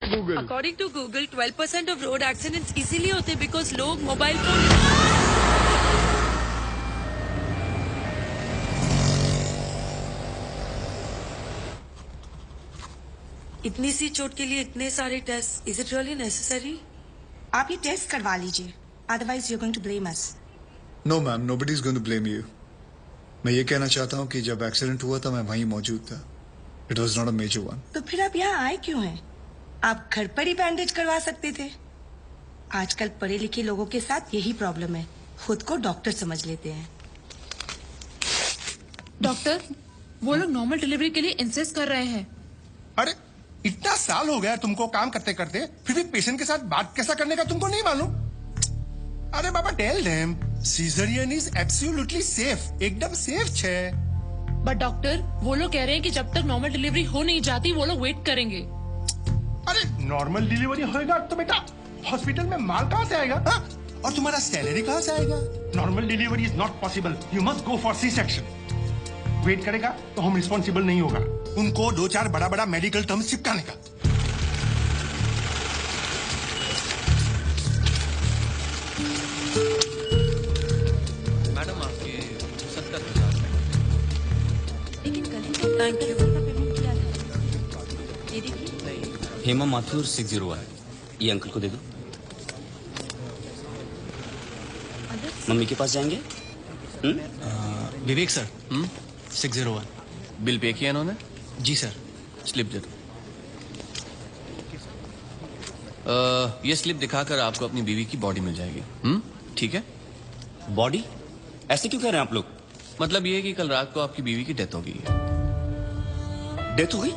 Google. According to Google, 12% of road accidents इसीलिए होते because लोग मोबाइल फोन। इतनी सी चोट के लिए इतने सारे test, is it really necessary? आप ये टेस्ट करवा लीजिए, otherwise you are going to blame us. No ma'am, nobody is going to blame you. मैं ये कहना चाहता हूँ कि जब एक्सीडेंट हुआ था मैं वहीं मौजूद था. It was not a major one. तो फिर आप यहाँ आए क्यों हैं? आप घर पर ही बैंडेज करवा सकते थे। आजकल पढ़े लिखे लोगों के साथ यही प्रॉब्लम है, खुद को डॉक्टर समझ लेते हैं। डॉक्टर, वो लोग नॉर्मल डिलीवरी के लिए इंसिस्ट कर रहे हैं। अरे इतना साल हो गया तुमको काम करते करते, फिर भी पेशेंट के साथ बात कैसा करने का तुमको नहीं मालूम? अरे बाबा tell them caesarean is absolutely safe, एकदम सेफ छे। बट डॉक्टर, वो लोग कह रहे हैं कि जब तक नॉर्मल डिलीवरी हो नहीं जाती वो लोग वेट करेंगे। अरे नॉर्मल डिलीवरी होएगा तो बेटा हॉस्पिटल में माल कहाँ से आएगा हा? और तुम्हारा सैलरी कहाँ से आएगा? Normal delivery is not possible, you must go for C section. Wait करेगा तो हम रिस्पॉन्सिबल नहीं होगा। उनको 2-4 बड़ा बड़ा मेडिकल टर्म्स चिपकाने का। मैडम आपके 70,000। Thank you. हेमा माथुर 601, ये अंकल को दे दो। मम्मी के पास जाएंगे? विवेक सर, 601। बिल पे किया इन्होंने? जी सर। स्लिप दे दो। ये स्लिप दिखाकर आपको अपनी बीवी की बॉडी मिल जाएगी। ठीक है? बॉडी? ऐसे क्यों कह रहे हैं आप लोग? मतलब ये कि कल रात को आपकी बीवी की डेथ हो गई है। डेथ हो गई?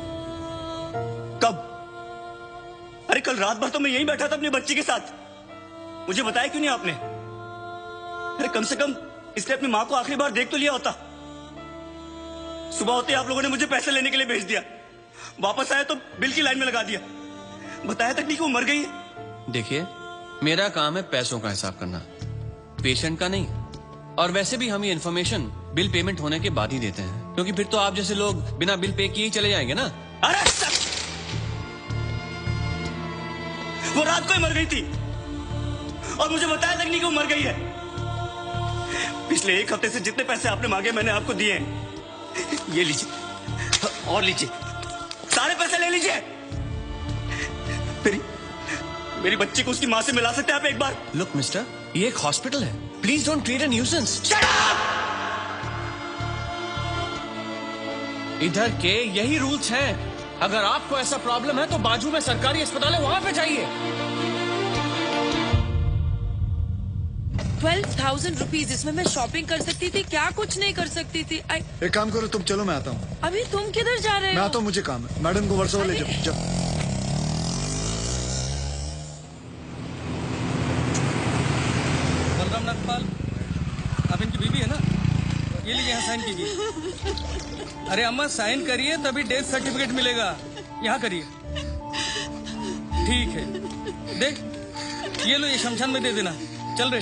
कब? अरे कल रात भर तो मैं यहीं बैठा था अपनी बच्ची के साथ, मुझे बताया क्यों नहीं आपने? अरे कम से कम इसने अपनी माँ को आखिरी बार देख तो लिया होता। सुबह होते आप लोगों ने मुझे पैसे लेने के लिए भेज दिया, वापस आया तो बिल की लाइन में लगा दिया, बताया तक नहीं कि वो मर गई है। देखिए, मेरा काम है पैसों का हिसाब करना, पेशेंट का नहीं। और वैसे भी हम ये इन्फॉर्मेशन बिल पेमेंट होने के बाद ही देते हैं, क्योंकि फिर तो आप जैसे लोग बिना बिल पे किए ही चले जाएंगे ना। अरे वो रात को ही मर गई थी और मुझे बताया तक नहीं कि वो मर गई है। पिछले 1 हफ्ते से जितने पैसे आपने मांगे मैंने आपको दिए हैं। ये लीजिए और लीजिए, सारे पैसे ले लीजिए। मेरी बच्ची को उसकी माँ से मिला सकते हैं आप एक बार? लुक मिस्टर, ये एक हॉस्पिटल है, please don't create a nuisance. Shut up! इधर के यही रूल्स हैं। अगर आपको ऐसा प्रॉब्लम है तो बाजू में सरकारी अस्पताल है, वहां पे जाइए। 12,000 रुपीज, इसमें मैं शॉपिंग कर सकती थी, क्या कुछ नहीं कर सकती थी। एक काम करो तुम, चलो मैं आता हूँ। अभी तुम किधर जा रहे हो? मैं आता हूँ, मुझे काम है। मैडम को वर्सोवा ले जाओ। बलराम नागपाल, आप इनकी बीवी है ना? ये लीजिए, यहाँ साइन कीजिए। अरे अम्मा साइन करिए तभी डेथ सर्टिफिकेट मिलेगा। यहाँ करिए। ठीक है, देख ये लो, ये शमशान में दे देना। चल रहे।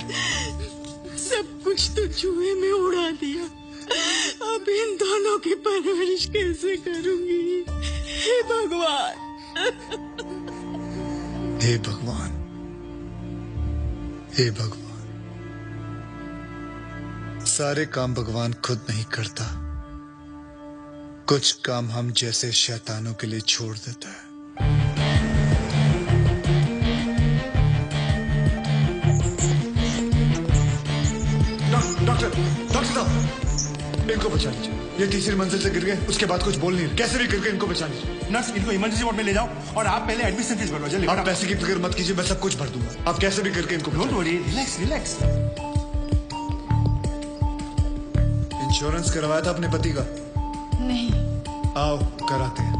सब कुछ तो चूहे में उड़ा दिया, अब इन दोनों की परवरिश कैसे करूंगी? हे भगवान! हे भगवान, हे भगवान। सारे काम भगवान खुद नहीं करता, कुछ काम हम जैसे शैतानों के लिए छोड़ देता है। डॉक्टर साहब, इनको बचा लीजिए। ये तीसरी मंजिल से गिर गए, उसके बाद कुछ बोल नहीं रहे, कैसे भी करके इनको बचा लीजिए। नर्स, इनको इमरजेंसी वार्ड में ले जाओ और आप पहले एडमिशन फीस भरवा। जल्दी। आप पैसे की फिक्र मत कीजिए, मैं सब कुछ भर दूंगा। आप कैसे भी करके इनको don't worry, relax relax. Insurance करवाया था अपने पति का? नहीं। आओ कराते हैं।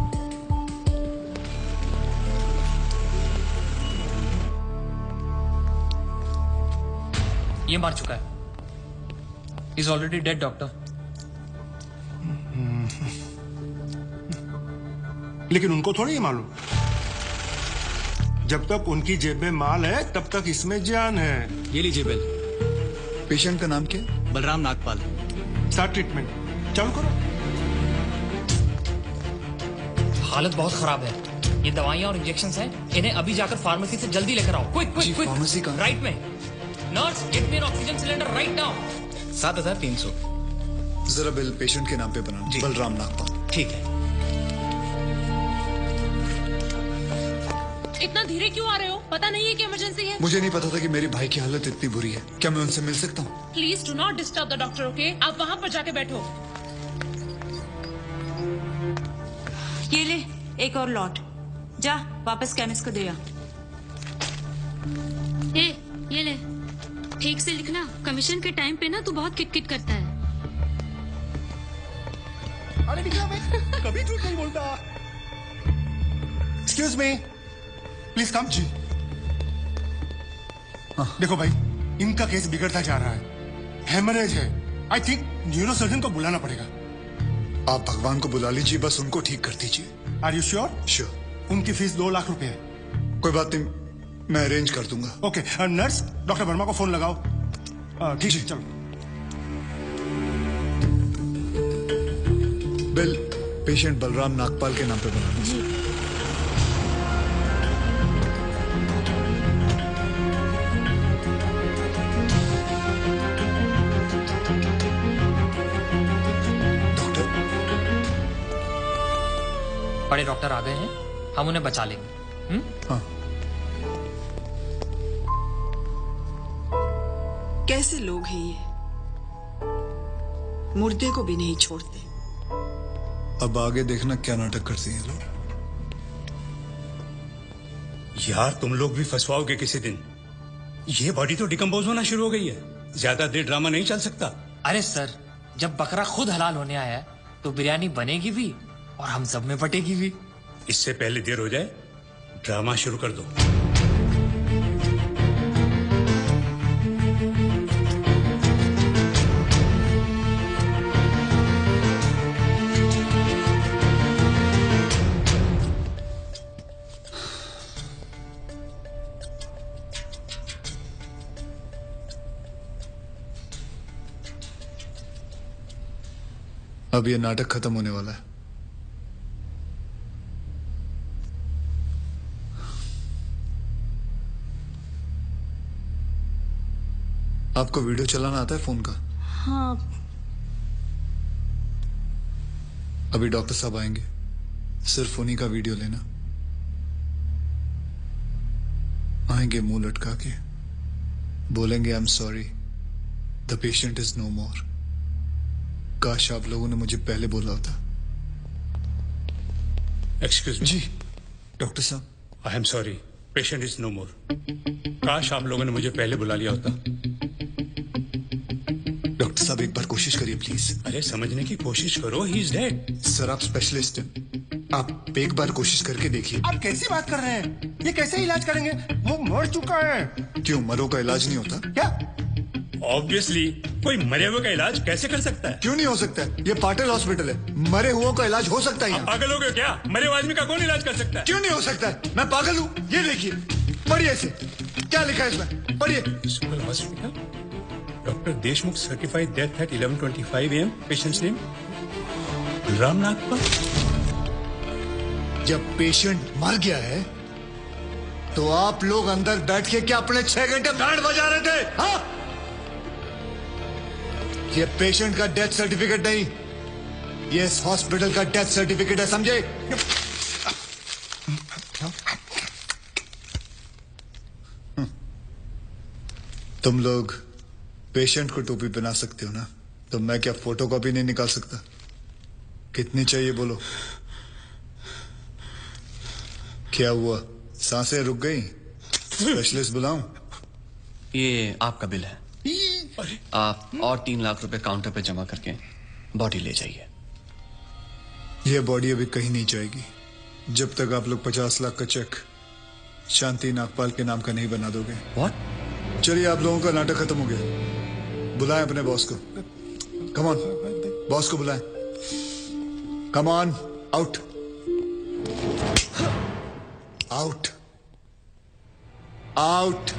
ये मार चुका है। Is already dead doctor. लेकिन उनको थोड़ी ही मालूम, जब तक उनकी जेब में माल है तब तक इसमें जान है। ये लीजिए बिल। पेशेंट का नाम क्या? बलराम नागपाल। स्टार्ट ट्रीटमेंट चालू करो। हालत बहुत खराब है। ये दवाइयाँ और इंजेक्शन हैं, इन्हें अभी जाकर फार्मेसी से जल्दी लेकर आओ। क्विक जी, क्विक क्विक। pharmacy कहाँ है? राइट में। Nurse, get me N oxygen cylinder right now. 7,300। जरा बिल पेशेंट के नाम पे बनाना। जी। बलराम नागपाल। ठीक है। इतना धीरे क्यों आ रहे हो? पता नहीं है कि इमरजेंसी है। मुझे नहीं पता था कि मेरे भाई की हालत इतनी बुरी है। क्या मैं उनसे मिल सकता हूँ? Please do not disturb the doctor, okay? आप वहाँ पर जाके बैठो। ये ले एक और लॉट, जा वापस केमिस्ट को दे आ। ये ले, ठीक से लिखना। कमीशन के टाइम पे ना तू बहुत किटकिट करता है। अरे निकला, मैं कभी झूठ नहीं बोलता। Excuse me, please come. जी देखो भाई, इनका केस बिगड़ता जा रहा है, हेमरेज है। आई थिंक न्यूरो सर्जन को बुलाना पड़ेगा। आप भगवान को बुला लीजिए, बस उनको ठीक कर दीजिए। Are you sure? श्योर। उनकी फीस 2 लाख रुपए है। कोई बात नहीं, मैं अरेंज कर दूंगा। ओके, नर्स डॉक्टर वर्मा को फोन लगाओ। ठीक है, चलो। बिल पेशेंट बलराम नागपाल के नाम पे बनाना। जी डॉक्टर, बड़े डॉक्टर आ गए हैं, हम उन्हें बचा लेंगे। हाँ, कैसे लोग हैं ये, मुर्दे को भी नहीं छोड़ते। अब आगे देखना क्या नाटक करती हैं लोग। यार तुम लोग भी फंसवाओगे किसी दिन। ये बॉडी तो डिकम्पोज होना शुरू हो गई है, ज्यादा देर ड्रामा नहीं चल सकता। अरे सर, जब बकरा खुद हलाल होने आया है तो बिरयानी बनेगी भी और हम सब में बटेगी भी। इससे पहले देर हो जाए, ड्रामा शुरू कर दो। अब ये नाटक खत्म होने वाला है। आपको वीडियो चलाना आता है फोन का? हाँ। अभी डॉक्टर साहब आएंगे, सिर्फ उन्हीं का वीडियो लेना। आएंगे मुंह लटका के, बोलेंगे I am sorry, the patient is no more. काश आप लोगों ने मुझे पहले बोला होता। Excuse me. जी डॉक्टर साहब। I am sorry, patient is no more. काश आप लोगों ने मुझे पहले बुला लिया होता। डॉक्टर साहब एक बार कोशिश करिए प्लीज। अरे समझने की कोशिश करो, ही इज डेड। सर आप स्पेशलिस्ट हैं, आप एक बार कोशिश करके देखिए। आप कैसी बात कर रहे हैं? ये कैसे इलाज करेंगे? वो मर चुका है। क्यों, मरो का इलाज नहीं होता? क्या? ऑब्वियसली, कोई मरे हुए का इलाज कैसे कर सकता है? क्यों नहीं हो सकता है? ये पाटिल हॉस्पिटल है, मरे हुओं का इलाज हो सकता है यहाँ। पागल हो गए क्या? मरे हुए आदमी का कौन इलाज कर सकता है? क्यों नहीं हो सकता है? मैं पागल हूँ? ये देखिए, पढ़िए इसे, क्या लिखा है इसमें, पढ़िए। Civil hospital, doctor Deshmukh certified death at 11:25 AM। Patient's name Balram Nagpal. जब पेशेंट मर गया है तो आप लोग अंदर बैठ के क्या अपने 6 घंटे बैंड बजा रहे थे? हाँ, ये पेशेंट का डेथ सर्टिफिकेट नहीं, ये इस हॉस्पिटल का डेथ सर्टिफिकेट है, समझे? तुम लोग पेशेंट को टोपी पहना सकते हो ना, तो मैं क्या फोटोकॉपी नहीं निकाल सकता? कितनी चाहिए बोलो? क्या हुआ, सांसें रुक गई? स्पेशलिस्ट बुलाऊं? ये आपका बिल है, आप और 3 लाख रुपए काउंटर पे जमा करके बॉडी ले जाइए। यह बॉडी अभी कहीं नहीं जाएगी जब तक आप लोग 50 लाख का चेक शांति नागपाल के नाम का नहीं बना दोगे। व्हाट? चलिए, आप लोगों का नाटक खत्म हो गया। बुलाएं अपने बॉस को। कम ऑन, बॉस को बुलाएं। Come on, out out out.